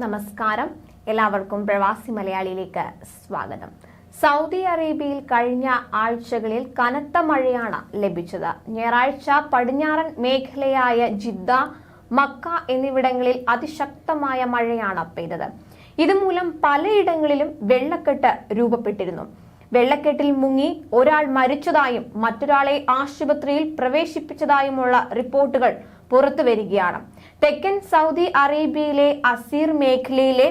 നമസ്കാരം, എല്ലാവർക്കും പ്രവാസി മലയാളിയിലേക്ക് സ്വാഗതം. സൗദി അറേബ്യയിൽ കഴിഞ്ഞ ആഴ്ചകളിൽ കനത്ത മഴയാണ് ലഭിച്ചത്. ഞായറാഴ്ച പടിഞ്ഞാറൻ മേഖലയായ ജിദ്ദ, മക്ക എന്നിവിടങ്ങളിൽ അതിശക്തമായ മഴയാണ് പെയ്തത്. ഇതുമൂലം പലയിടങ്ങളിലും വെള്ളക്കെട്ട് രൂപപ്പെട്ടിരുന്നു. വെള്ളക്കെട്ടിൽ മുങ്ങി ഒരാൾ മരിച്ചതായും മറ്റൊരാളെ ആശുപത്രിയിൽ പ്രവേശിപ്പിച്ചതായുമുള്ള റിപ്പോർട്ടുകൾ പുറത്തുവരികയാണ്. തെക്കൻ സൗദി അറേബ്യയിലെ അസീർ മേഖലയിലെ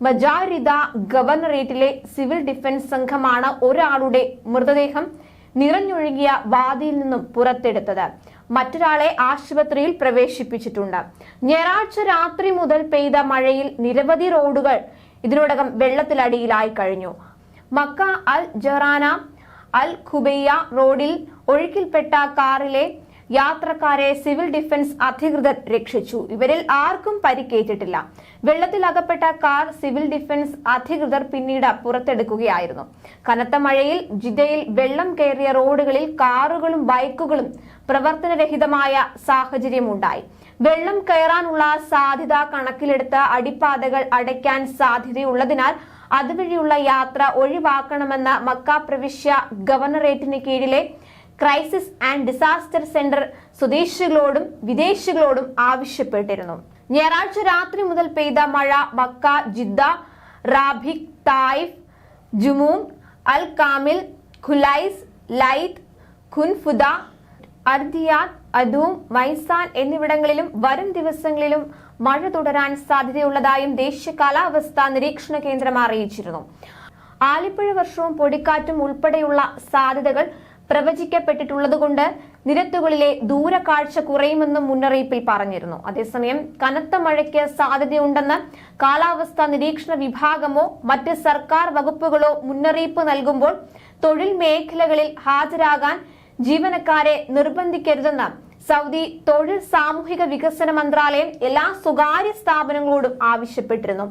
മജാരിദ ഗവർണറേറ്റിലെ സിവിൽ ഡിഫൻസ് സംഘമാണ് ഒരാളുടെ മൃതദേഹം നിറഞ്ഞൊഴുകിയ വാദിയിൽ നിന്നും പുറത്തെടുത്തത്. മറ്റൊരാളെ ആശുപത്രിയിൽ പ്രവേശിപ്പിച്ചിട്ടുണ്ട്. ഞായറാഴ്ച രാത്രി മുതൽ പെയ്ത മഴയിൽ നിരവധി റോഡുകൾ ഇതിനോടകം വെള്ളത്തിലടിയിലായി കഴിഞ്ഞു. മക്ക അൽ ജറാന അൽ ഖുബൈയ റോഡിൽ ഒഴുക്കിൽപ്പെട്ട കാറിലെ യാത്രക്കാരെ സിവിൽ ഡിഫൻസ് അധികൃതർ രക്ഷിച്ചു. ഇവരിൽ ആർക്കും പരിക്കേറ്റിട്ടില്ല. വെള്ളത്തിലകപ്പെട്ട കാർ സിവിൽ ഡിഫൻസ് അധികൃതർ പിന്നീട് പുറത്തെടുക്കുകയായിരുന്നു. കനത്ത മഴയിൽ ജിദ്ദയിൽ വെള്ളം കയറിയ റോഡുകളിൽ കാറുകളും ബൈക്കുകളും പ്രവർത്തനരഹിതമായ സാഹചര്യമുണ്ടായി. വെള്ളം കയറാനുള്ള സാധ്യത കണക്കിലെടുത്ത് അടിപ്പാതകൾ അടയ്ക്കാൻ സാധ്യതയുള്ളതിനാൽ അതുവഴിയുള്ള യാത്ര ഒഴിവാക്കണമെന്ന് മക്ക പ്രവിശ്യ ഗവർണറേറ്റിന് കീഴിലെ ക്രൈസിസ് ആൻഡ് ഡിസാസ്റ്റർ സെന്റർ സ്വദേശികളോടും വിദേശികളോടും ആവശ്യപ്പെട്ടിരുന്നു. ഞായറാഴ്ച രാത്രി മുതൽ പെയ്ത മഴ മക്ക, ജിദ്ദ, റാബിക്, തായിഫ്, ജുമൂം, അൽ കാമിൽ, ഖുലൈസ്, ലൈത്ത്, ഖുൻഫുദ, അർദിയാത്ത്, അദൂം, മൈസാൻ എന്നിവിടങ്ങളിലും വരും ദിവസങ്ങളിലും മഴ തുടരാൻ സാധ്യതയുള്ളതായും ദേശീയ കാലാവസ്ഥാ നിരീക്ഷണ കേന്ദ്രം അറിയിച്ചിരുന്നു. ആലിപ്പഴ വർഷവും പൊടിക്കാറ്റും ഉൾപ്പെടെയുള്ള സാധ്യതകൾ പ്രവചിക്കപ്പെട്ടിട്ടുള്ളതുകൊണ്ട് നിരത്തുകളിലെ ദൂരക്കാഴ്ച കുറയുമെന്നും മുന്നറിയിപ്പിൽ പറഞ്ഞിരുന്നു. അതേസമയം കനത്ത മഴയ്ക്ക് സാധ്യതയുണ്ടെന്ന് കാലാവസ്ഥാ നിരീക്ഷണ വിഭാഗമോ മറ്റ് സർക്കാർ വകുപ്പുകളോ മുന്നറിയിപ്പ് നൽകുമ്പോൾ തൊഴിൽ മേഖലകളിൽ ഹാജരാകാൻ ജീവനക്കാരെ നിർബന്ധിക്കരുതെന്ന് സൗദി തൊഴിൽ സാമൂഹിക വികസന മന്ത്രാലയം എല്ലാ സ്വകാര്യ സ്ഥാപനങ്ങളോടും ആവശ്യപ്പെട്ടിരുന്നു.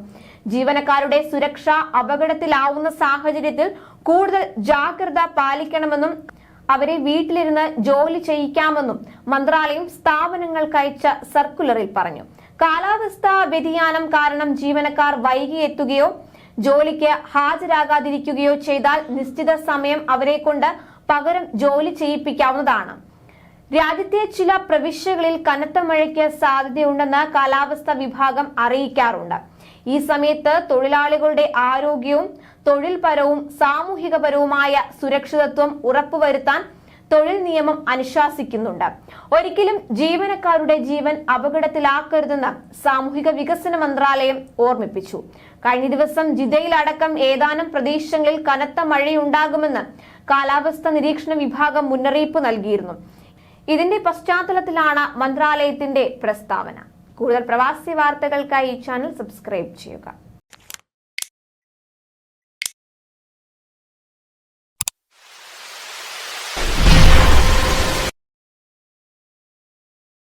ജീവനക്കാരുടെ സുരക്ഷ അപകടത്തിലാവുന്ന സാഹചര്യത്തിൽ കൂടുതൽ ജാഗ്രത പാലിക്കണമെന്നും അവരെ വീട്ടിലിരുന്ന് ജോലി ചെയ്യിക്കാമെന്നും മന്ത്രാലയം സ്ഥാപനങ്ങൾക്ക് അയച്ച സർക്കുലറിൽ പറഞ്ഞു. കാലാവസ്ഥാ വ്യതിയാനം കാരണം ജീവനക്കാർ വൈകി എത്തുകയോ ജോലിക്ക് ഹാജരാകാതിരിക്കുകയോ ചെയ്താൽ നിശ്ചിത സമയം അവരെ കൊണ്ട് പകരം ജോലി ചെയ്യിപ്പിക്കാവുന്നതാണ്. രാജ്യത്തെ ചില പ്രവിശ്യകളിൽ കനത്ത മഴയ്ക്ക് സാധ്യതയുണ്ടെന്ന് കാലാവസ്ഥാ വിഭാഗം അറിയിക്കാറുണ്ട്. ഈ സമയത്ത് തൊഴിലാളികളുടെ ആരോഗ്യവും തൊഴിൽപരവും സാമൂഹികപരവുമായ സുരക്ഷിതത്വം ഉറപ്പുവരുത്താൻ തൊഴിൽ നിയമം അനുശാസിക്കുന്നുണ്ട്. ഒരിക്കലും ജീവനക്കാരുടെ ജീവൻ അപകടത്തിലാക്കരുതെന്ന് സാമൂഹിക വികസന മന്ത്രാലയം ഓർമ്മിപ്പിച്ചു. കഴിഞ്ഞ ദിവസം ജിദ്ദയിലടക്കം ഏതാനും പ്രദേശങ്ങളിൽ കനത്ത മഴയുണ്ടാകുമെന്ന് കാലാവസ്ഥാ നിരീക്ഷണ വിഭാഗം മുന്നറിയിപ്പ് നൽകിയിരുന്നു. ഇതിന്റെ പശ്ചാത്തലത്തിലാണ് മന്ത്രാലയത്തിന്റെ പ്രസ്താവന. കൂടുതൽ പ്രവാസി വാർത്തകൾക്കായി ഈ ചാനൽ സബ്സ്ക്രൈബ് ചെയ്യുക.